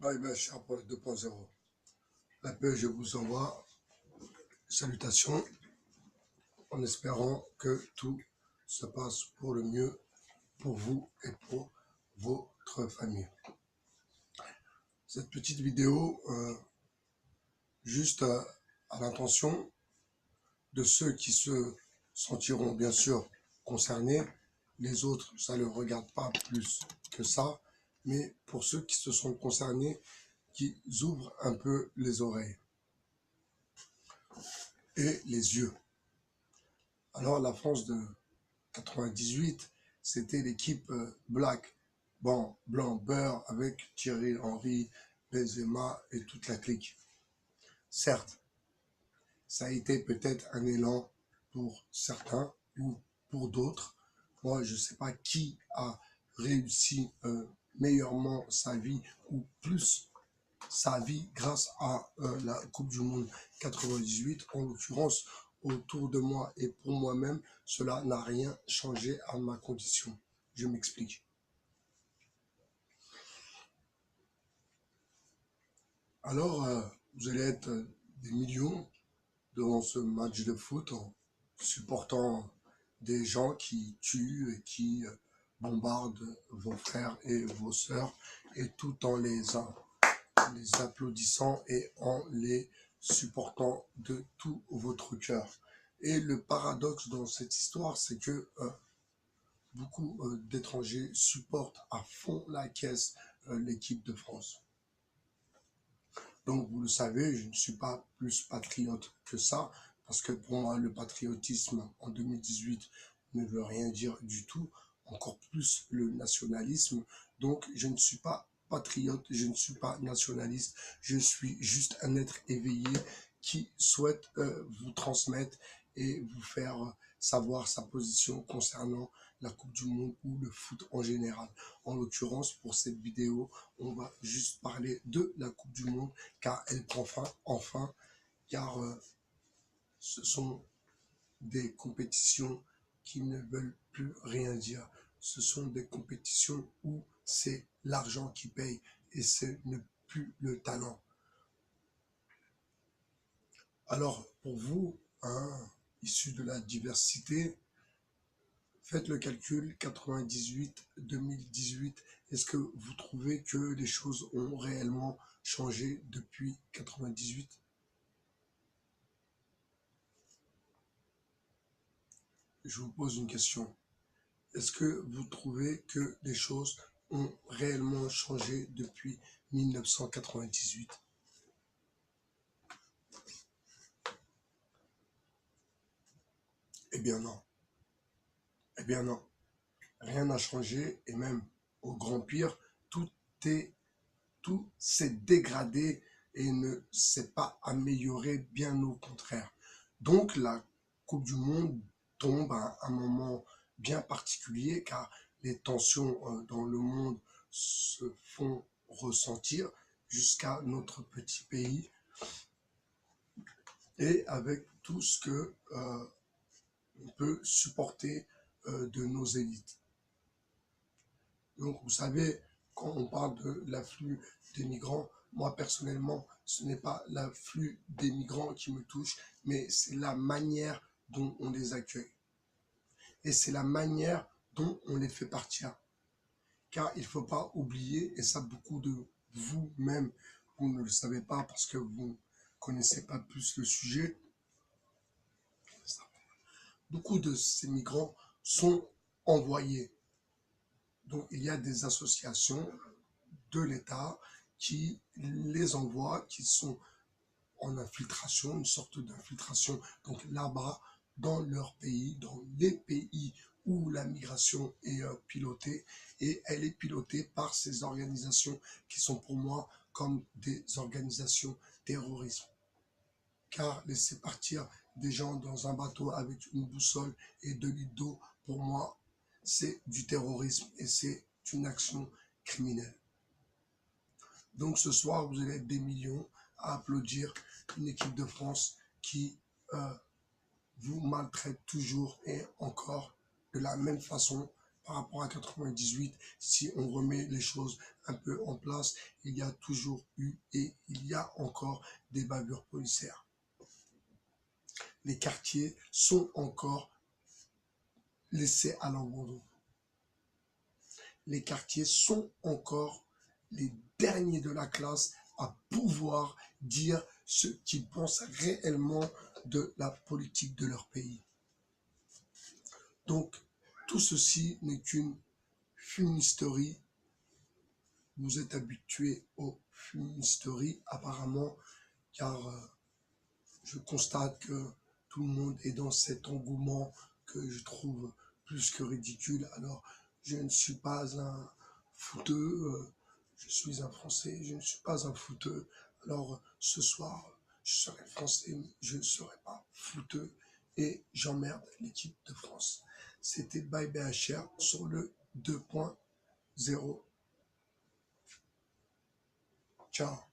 Bye bye, cher Paul 2.0. La paix, je vous envoie. Salutations, en espérant que tout se passe pour le mieux pour vous et pour votre famille. Cette petite vidéo, juste à l'intention de ceux qui se sentiront bien sûr concernés. Les autres, ça ne regarde pas plus que ça, mais pour ceux qui se sont concernés, qui ouvrent un peu les oreilles et les yeux. Alors la France de 98, c'était l'équipe Black, bon, blanc, beurre, avec Thierry Henry, Benzema et toute la clique. Certes, ça a été peut-être un élan pour certains ou pour d'autres. Moi, je ne sais pas qui a réussi meilleurement sa vie ou plus sa vie grâce à la Coupe du Monde 98. En l'occurrence, autour de moi et pour moi-même, cela n'a rien changé à ma condition. Je m'explique. Alors, vous allez être des millions devant ce match de foot en supportant des gens qui tuent et qui bombardent vos frères et vos sœurs, et tout en les applaudissant et en les supportant de tout votre cœur. Et le paradoxe dans cette histoire, c'est que beaucoup d'étrangers supportent à fond la caisse l'équipe de France. Donc, vous le savez, je ne suis pas plus patriote que ça, parce que pour moi, le patriotisme en 2018 ne veut rien dire du tout, encore plus le nationalisme. Donc, je ne suis pas patriote, je ne suis pas nationaliste, je suis juste un être éveillé qui souhaite vous transmettre et vous faire savoir sa position concernant la Coupe du Monde ou le foot en général. En l'occurrence, pour cette vidéo, on va juste parler de la Coupe du Monde, car elle prend fin, enfin, car ce sont des compétitions qui ne veulent plus rien dire. Ce sont des compétitions où c'est l'argent qui paye et ce n'est plus le talent. Alors, pour vous, issus de la diversité, faites le calcul, 98-2018, est-ce que vous trouvez que les choses ont réellement changé depuis 98? Je vous pose une question. Est-ce que vous trouvez que les choses ont réellement changé depuis 1998? Eh bien non. Eh bien non. Rien n'a changé et même au grand pire, tout s'est dégradé et ne s'est pas amélioré, bien au contraire. Donc la Coupe du Monde tombe à un moment bien particulier, car les tensions dans le monde se font ressentir jusqu'à notre petit pays, et avec tout ce que on peut supporter de nos élites. Donc vous savez, quand on parle de l'afflux des migrants, moi personnellement, ce n'est pas l'afflux des migrants qui me touche, mais c'est la manière dont on les accueille. Et c'est la manière dont on les fait partir. Car il ne faut pas oublier, et ça beaucoup de vous-même, vous ne le savez pas parce que vous ne connaissez pas plus le sujet, beaucoup de ces migrants sont envoyés. Donc il y a des associations de l'État qui les envoient, qui sont en infiltration, une sorte d'infiltration, donc là-bas, dans leur pays, dans les pays où la migration est pilotée, et elle est pilotée par ces organisations qui sont pour moi comme des organisations terroristes. Car laisser partir des gens dans un bateau avec une boussole et 2 litres d'eau, pour moi, c'est du terrorisme et c'est une action criminelle. Donc ce soir, vous allez être des millions à applaudir une équipe de France qui vous maltraite toujours et encore de la même façon par rapport à 98, si on remet les choses un peu en place, il y a toujours eu et il y a encore des bavures policières. Les quartiers sont encore laissés à l'abandon. Les quartiers sont encore les derniers de la classe à pouvoir dire ce qu'ils pensent réellement de la politique de leur pays. Donc, tout ceci n'est qu'une fumisterie. Vous êtes habitués aux fumisteries, apparemment, car je constate que tout le monde est dans cet engouement que je trouve plus que ridicule. Alors, je ne suis pas un fouteux, je suis un Français, je ne suis pas un fouteux. Alors, ce soir, je serai français, mais je ne serai pas fouteux et j'emmerde l'équipe de France. C'était Bye BHR sur le 2.0. Ciao.